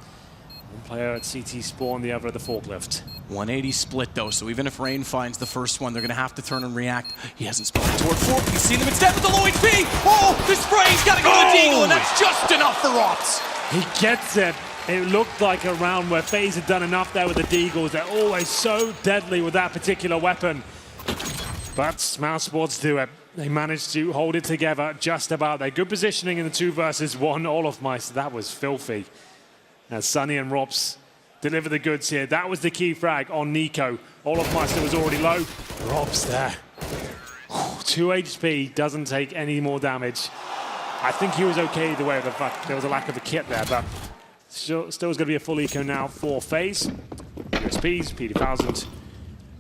[SPEAKER 1] One player at CT spawn, the other at the forklift.
[SPEAKER 2] 180 split though, so even if Rain finds the first one, they're going to have to turn and react. He hasn't spawned toward fork. You see them instead with the low HP. Oh, the spray's got to go to the deagle, and that's just enough for ropz.
[SPEAKER 1] He gets it. It looked like a round where FaZe had done enough there with the deagles. They're always so deadly with that particular weapon. But Mousesports do it. They managed to hold it together just about. They're good positioning in the 2 versus 1. olofmeister, that was filthy. As Sunny and ropz deliver the goods here. That was the key frag on Niko. olofmeister was already low. ropz there. 2 HP, doesn't take any more damage. I think he was okay either way. There was a lack of a kit there, but still is going to be a full eco now for FaZe. USPs, P2000,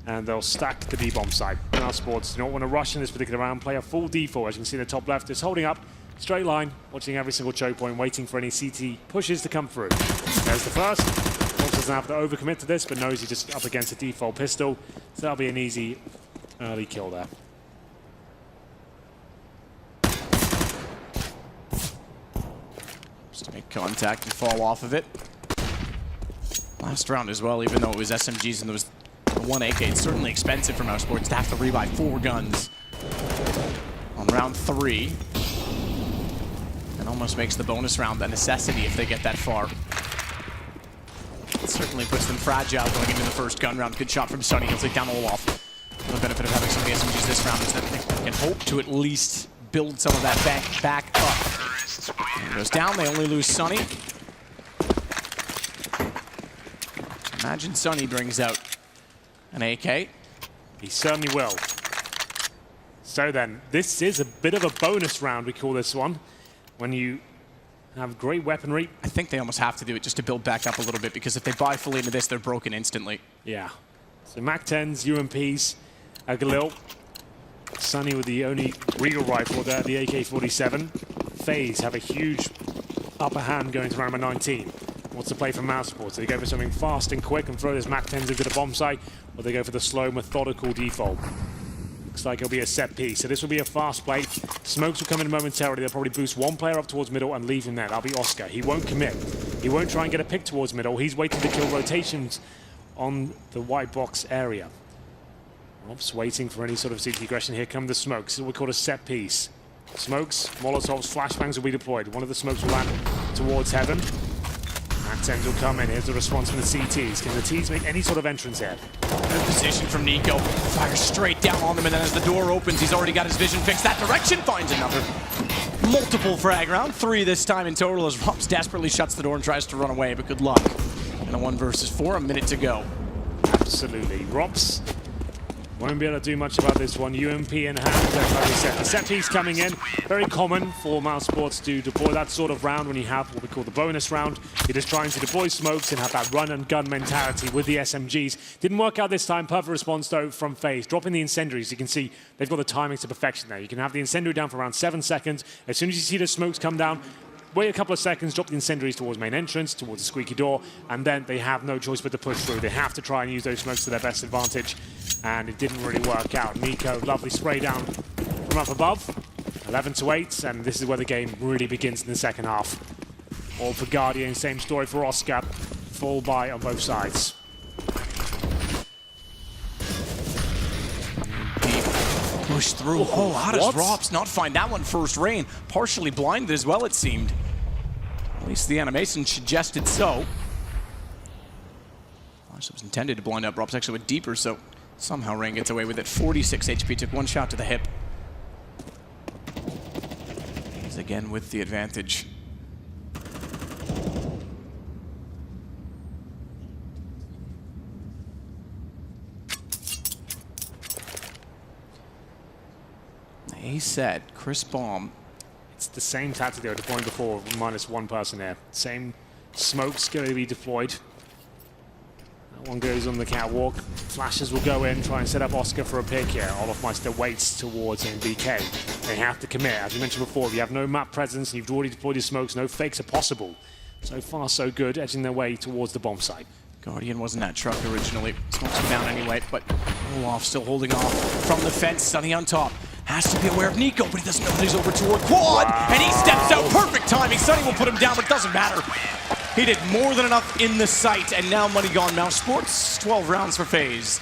[SPEAKER 1] and they'll stack the D-bomb side. Mousesports do not want to rush in this particular round. Play a full default, as you can see in the top left. It's holding up, straight line, watching every single choke point, waiting for any CT pushes to come through. There's the first. ropz doesn't have to overcommit to this, but knows he's just up against a default pistol. So that'll be an easy early kill there.
[SPEAKER 2] Just to make contact and fall off of it. Last round as well, even though it was SMGs and there was one AK, it's certainly expensive for Mousesports to have to rebuy 4 guns on round 3. It almost makes the bonus round a necessity if they get that far. It certainly puts them fragile going into the first gun round. Good shot from Sunny. He'll take down Olof. The benefit of having some of the SMGs this round is that they can hope to at least build some of that back up. And goes down. They only lose Sunny. Imagine Sunny brings out an AK.
[SPEAKER 1] He certainly will. So then, this is a bit of a bonus round, we call this one. When you have great weaponry.
[SPEAKER 2] I think they almost have to do it just to build back up a little bit, because if they buy fully into this, they're broken instantly.
[SPEAKER 1] Yeah. So Mac-10s, UMPs, Galil. Sunny with the only real rifle there, the AK-47. FaZe have a huge upper hand going to round number 19. What's the play from Mousesports? Do they go for something fast and quick and throw those Mac-10s into the bomb site, or they go for the slow, methodical default? Looks like it'll be a set piece. So this will be a fast play. Smokes will come in momentarily. They'll probably boost one player up towards middle and leave him there. That'll be Oskar. He won't commit. He won't try and get a pick towards middle. He's waiting to kill rotations on the white box area. ropz waiting for any sort of CT aggression. Here come the smokes. This is what we call a set piece. Smokes, Molotovs, flashbangs will be deployed. One of the smokes will land towards heaven. Mac-10s will come in. Here's the response from the CTs. Can the Ts make any sort of entrance here?
[SPEAKER 2] Good position from Niko. Fires straight down on them, and then as the door opens, he's already got his vision fixed. That direction finds another. Multiple frag round. 3 this time in total as ropz desperately shuts the door and tries to run away, but good luck. And a 1 versus 4, a minute to go.
[SPEAKER 1] Absolutely. ropz won't be able to do much about this one. UMP in hand, as I said. The set piece coming in. Very common for Mousesports to deploy that sort of round when you have what we call the bonus round. You're just trying to deploy smokes and have that run and gun mentality with the SMGs. Didn't work out this time. Perfect response though from FaZe. Dropping the incendiaries. You can see they've got the timing to perfection there. You can have the incendiary down for around 7 seconds. As soon as you see the smokes come down, wait a couple of seconds, drop the incendiaries towards main entrance, towards the squeaky door, and then they have no choice but to push through. They have to try and use those smokes to their best advantage, and it didn't really work out. Niko, lovely spray down from up above, 11-8, and this is where the game really begins in the second half. All for Guardian, same story for Oskar, full buy on both sides.
[SPEAKER 2] Push through. Oh, how does ropz not find that one first rain? Partially blinded as well, it seemed. At least the animation suggested so. It was intended to blind up. ropz actually went deeper, so somehow Rain gets away with it. 46 HP, took 1 shot to the hip. He's again with the advantage. A set, Chris Bomb.
[SPEAKER 1] It's the same tactic they were deploying before, minus 1 person there. Same smokes going to be deployed. That one goes on the catwalk. Flashes will go in, try and set up Oskar for a pick here. olofmeister waits towards him, BK. They have to commit. As we mentioned before, if you have no map presence and you've already deployed your smokes, no fakes are possible. So far, so good, edging their way towards the bomb site.
[SPEAKER 2] Guardian wasn't that truck originally. Smokes him down anyway, but Olof still holding off from the fence. Sunny on top. Has to be aware of Niko, but he doesn't know that he's over toward quad, and he steps out. Perfect timing. Sunny will put him down, but it doesn't matter. He did more than enough in the sight, and now money gone. Mousesports, 12 rounds for FaZe.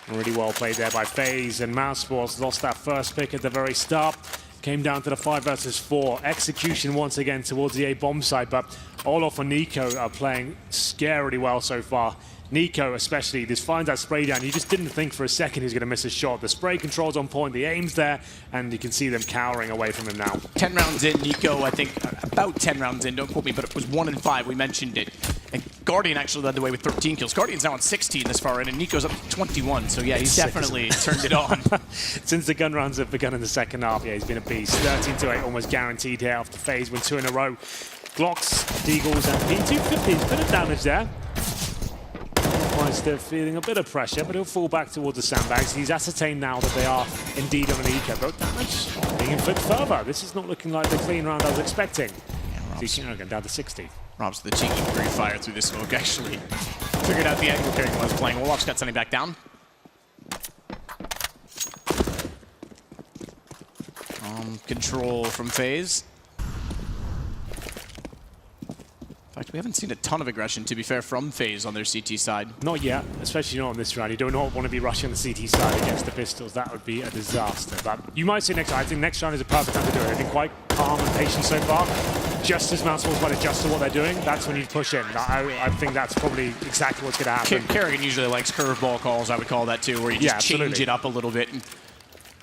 [SPEAKER 1] Really well played there by FaZe, and Mousesports lost that first pick at the very start. Came down to the 5 versus 4. Execution once again towards the A bomb side, but Olof and Niko are playing scarily well so far. Niko especially, just finds that spray down. You just didn't think for a second he's going to miss a shot. The spray control's on point, the aim's there, and you can see them cowering away from him now.
[SPEAKER 2] 10 rounds in, Niko, I think, about 10 rounds in, don't quote me, but it was 1 and 5, we mentioned it. And Guardian actually led the way with 13 kills. Guardian's now on 16 this far in, and Niko's up to 21, so yeah, he's definitely turned it on.
[SPEAKER 1] Since the gun runs have begun in the second half, yeah, he's been a beast. 13-8, almost guaranteed here after FaZe win 2 in a row. Glocks, Deagles, and P250s, bit of damage there. Still feeling a bit of pressure, but he'll fall back towards the sandbags. He's ascertained now that they are indeed on an eco, but damage being inflicted further. This is not looking like the clean round I was expecting. Yeah, ropz down to 60.
[SPEAKER 2] ropz the cheeky free fire through the smoke, actually figured out the angle karrigan was playing. Olof's got something back down. Control from FaZe. We haven't seen a ton of aggression, to be fair, from FaZe on their CT side.
[SPEAKER 1] Not yet, especially not on this round. You do not want to be rushing on the CT side against the pistols. That would be a disaster. But you might see next round. I think next round is a perfect time to do it. They've been quite calm and patient so far. Just as Mousesports might adjust to what they're doing, that's when you push in. I think that's probably exactly what's going to happen.
[SPEAKER 2] karrigan usually likes curveball calls, I would call that too, where you just change it up a little bit.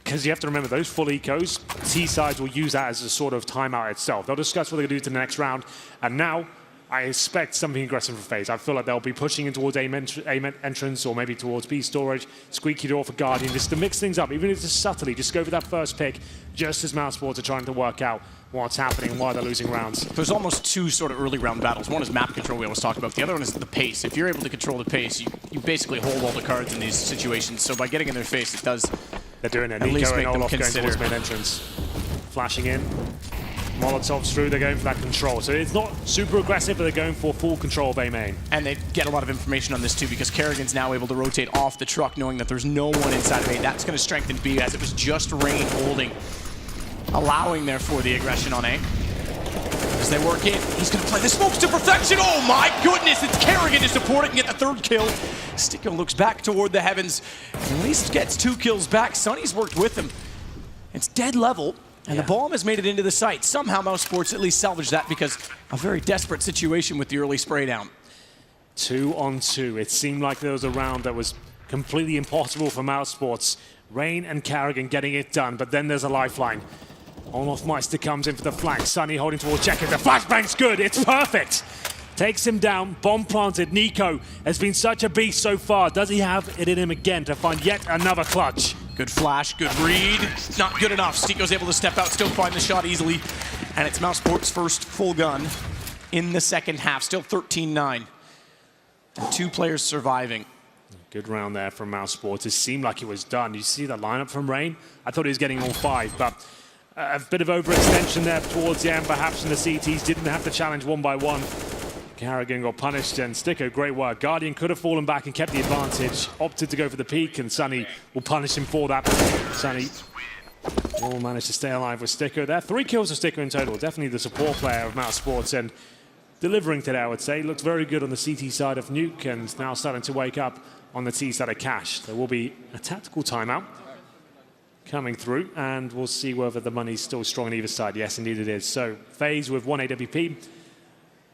[SPEAKER 1] Because you have to remember, those full ecos, T-sides will use that as a sort of timeout itself. They'll discuss what they're going to do to the next round. And now, I expect something aggressive from FaZe. I feel like they'll be pushing in towards A entrance or maybe towards B storage, squeaky door for Guardian, just to mix things up, even if it's subtly, just go for that first pick, just as Mousesports are trying to work out what's happening and why they're losing rounds.
[SPEAKER 2] There's almost two sort of early round battles. One is map control we always talk about. The other one is the pace. If you're able to control the pace, you basically hold all the cards in these situations. So by getting in their face, it does
[SPEAKER 1] They're doing it.
[SPEAKER 2] at least
[SPEAKER 1] Niko
[SPEAKER 2] make
[SPEAKER 1] and
[SPEAKER 2] them
[SPEAKER 1] Olof going
[SPEAKER 2] consider.
[SPEAKER 1] towards main entrance. Flashing in. Molotov's through, they're going for that control. So it's not super aggressive, but they're going for full control of A main.
[SPEAKER 2] And they get a lot of information on this too, because karrigan's now able to rotate off the truck, knowing that there's no one inside of A. That's going to strengthen B, as it was just Rain holding, allowing therefore the aggression on A. As they work in, he's going to play the smokes to perfection. Oh my goodness, it's karrigan to support it and get the third kill. STYKO looks back toward the heavens, and at least gets 2 kills back. Sunny's worked with him. It's dead level. And the bomb has made it into the site. Somehow Mousesports at least salvaged that, because a very desperate situation with the early spray down.
[SPEAKER 1] 2 on 2. It seemed like there was a round that was completely impossible for Mousesports. Rain and karrigan getting it done, but then there's a lifeline. olofmeister comes in for the flank. Sunny holding towards Checkers. The flashbang's good. It's perfect. Takes him down. Bomb planted. Niko has been such a beast so far. Does he have it in him again to find yet another clutch?
[SPEAKER 2] Good flash, good read. Not good enough. STYKO's able to step out, still find the shot easily. And it's Mousesports' first full gun in the second half. Still 13-9. And 2 players surviving.
[SPEAKER 1] Good round there from Mousesports. It seemed like it was done. You see the lineup from Rain? I thought he was getting all 5, but a bit of overextension there towards the end, perhaps in the CTs. Didn't have to challenge 1 by 1. karrigan got punished, and STYKO, great work. Guardian could have fallen back and kept the advantage. Opted to go for the peak, and Sunny will punish him for that. Sunny will manage to stay alive with STYKO there. 3 kills of STYKO in total. Definitely the support player of Mousesports, and delivering today, I would say. Looks very good on the CT side of Nuke, and now starting to wake up on the T side of Cash. There will be a tactical timeout coming through, and we'll see whether the money's still strong on either side. Yes, indeed it is. So FaZe with 1 AWP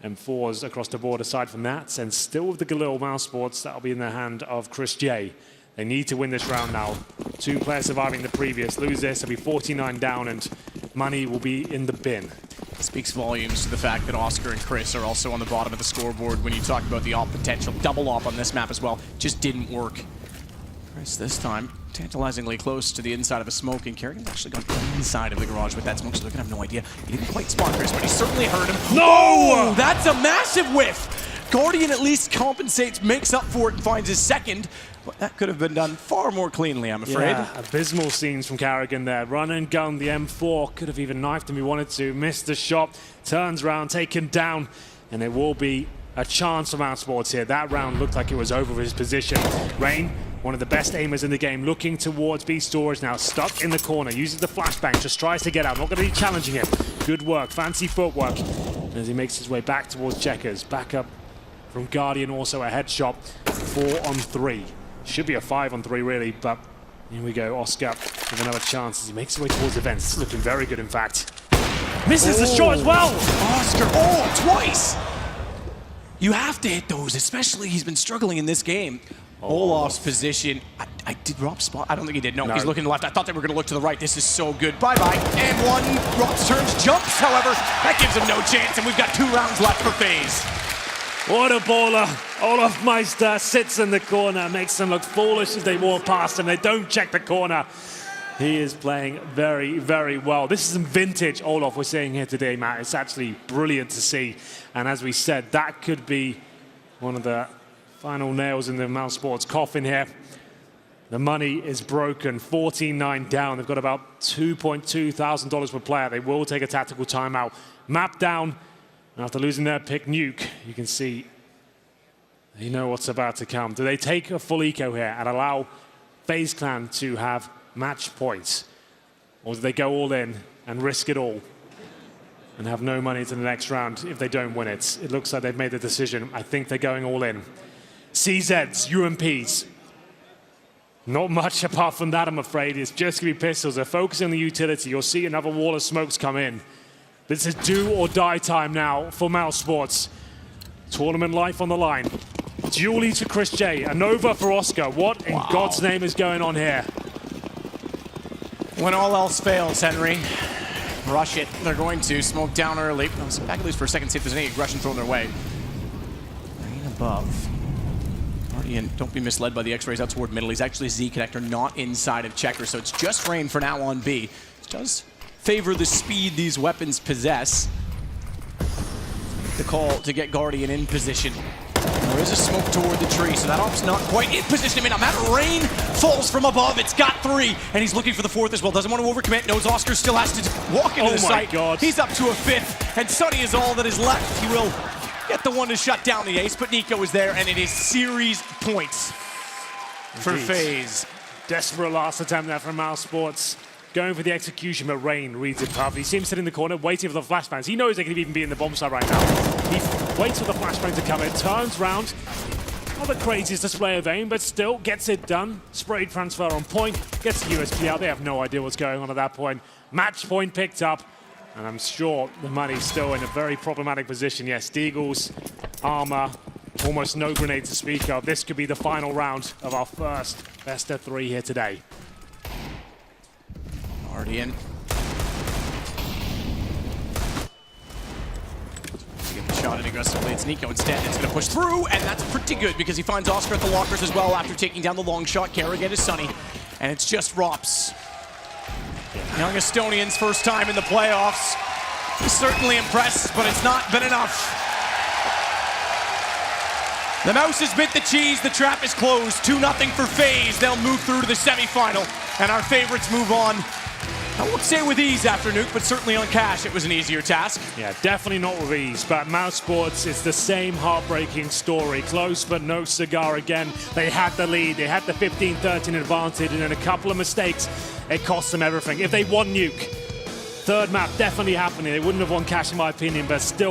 [SPEAKER 1] and 4s across the board aside from that, and still with the Galil Mousesports, that'll be in the hand of chrisJ. They need to win this round now. 2 players surviving the previous. Lose this, it'll be 49 down, and money will be in the bin.
[SPEAKER 2] Speaks volumes to the fact that Oskar and Chris are also on the bottom of the scoreboard when you talk about the op potential. Double op on this map as well. Just didn't work. Chris this time tantalizingly close to the inside of a smoke, and karrigan actually got inside of the garage with that smoke, so they're gonna have no idea. He didn't quite spot Chris, but he certainly heard him.
[SPEAKER 1] No!
[SPEAKER 2] Oh, that's a massive whiff! Guardian at least compensates, makes up for it, and finds his second. But that could have been done far more cleanly, I'm afraid.
[SPEAKER 1] Yeah, abysmal scenes from karrigan there. Run and gun, the M4. Could have even knifed him if he wanted to. Missed the shot, turns around, taken down, and it will be a chance for Mousesports here. That round looked like it was over with his position. Rain, one of the best aimers in the game, looking towards B storage now, stuck in the corner, uses the flashbang, just tries to get out. Not going to be challenging him. Good work, fancy footwork. As he makes his way back towards Checkers. Back up from Guardian, also a headshot. 4 on 3. Should be a 5 on 3 really, but here we go. Oskar with another chance as he makes his way towards the vents. This is looking very good, in fact. Misses the shot as well!
[SPEAKER 2] Oskar, twice! You have to hit those, especially he's been struggling in this game. Olof's position. Did ropz spot? I don't think he did. No, he's looking to the left. I thought they were going to look to the right. This is so good. Bye-bye. And 1. ropz turns, jumps, however. That gives him no chance, and we've got 2 rounds left for FaZe.
[SPEAKER 1] What a baller. olofmeister sits in the corner, makes them look foolish as they walk past him. They don't check the corner. He is playing very, very well. This is some vintage Olof we're seeing here today, Matt. It's actually brilliant to see. And as we said, that could be one of the final nails in the Mousesports coffin here. The money is broken, 14-9 down. They've got about $2,200 per player. They will take a tactical timeout. Map down. After losing their pick, Nuke, you can see they know what's about to come. Do they take a full eco here and allow FaZe Clan to have match points? Or do they go all in and risk it all? and have no money to the next round if they don't win it. It looks like they've made the decision. I think they're going all in. CZs, UMPs. Not much apart from that, I'm afraid. It's just going to be pistols. They're focusing on the utility. You'll see another wall of smokes come in. This is do or die time now for Mousesports. Tournament life on the line. Julie to chrisJ, a Nova for Oscar. What in God's name is going on here?
[SPEAKER 2] When all else fails, Henry, rush it. They're going to smoke down early. I'll sit back at least for a second, see if there's any aggression thrown their way. Rain above. Guardian, don't be misled by the X-rays out toward middle. He's actually Z connector, not inside of Checker, so it's just Rain for now on B. It does favor the speed these weapons possess. The call to get Guardian in position. There is a smoke toward the tree, so that op's not quite in position. I mean, Rain falls from above. It's got 3, and he's looking for the 4th as well. Doesn't want to overcommit. Knows Oscar still has to walk into the site.
[SPEAKER 1] God.
[SPEAKER 2] He's up to a 5th, and Sunny is all that is left. He will get the one to shut down the ace, but Niko is there, and it is series points for FaZe.
[SPEAKER 1] Desperate last attempt there from Mousesports. Going for the execution, but Rain reads it perfectly. He seems to sit in the corner, waiting for the flashbangs. He knows they can even be in the bomb site right now. He waits for the flashbang to come in, turns round. Not the craziest display of aim, but still gets it done. Spray transfer on point, gets the USP out. They have no idea what's going on at that point. Match point picked up, and I'm sure the money's still in a very problematic position. Yes, Deagles, armor, almost no grenade to speak of. This could be the final round of our first best of 3 here today.
[SPEAKER 2] Already in. To get the shot in aggressively, it's Niko instead. It's going to push through, and that's pretty good because he finds Oscar at the lockers as well after taking down the long shot. Karrigan is Sunny, and it's just ropz. Young Estonians, first time in the playoffs. He's certainly impressed, but it's not been enough. The mouse has bit the cheese, the trap is closed. 2-0 for FaZe. They'll move through to the semifinal, and our favorites move on. I won't say with ease after Nuke, but certainly on Cash it was an easier task.
[SPEAKER 1] Yeah, definitely not with ease, but Mousesports is the same heartbreaking story. Close, but no cigar again. They had the lead, they had the 15-13 advantage, and then a couple of mistakes, it cost them everything. If they won Nuke, third map definitely happening. They wouldn't have won Cash in my opinion, but still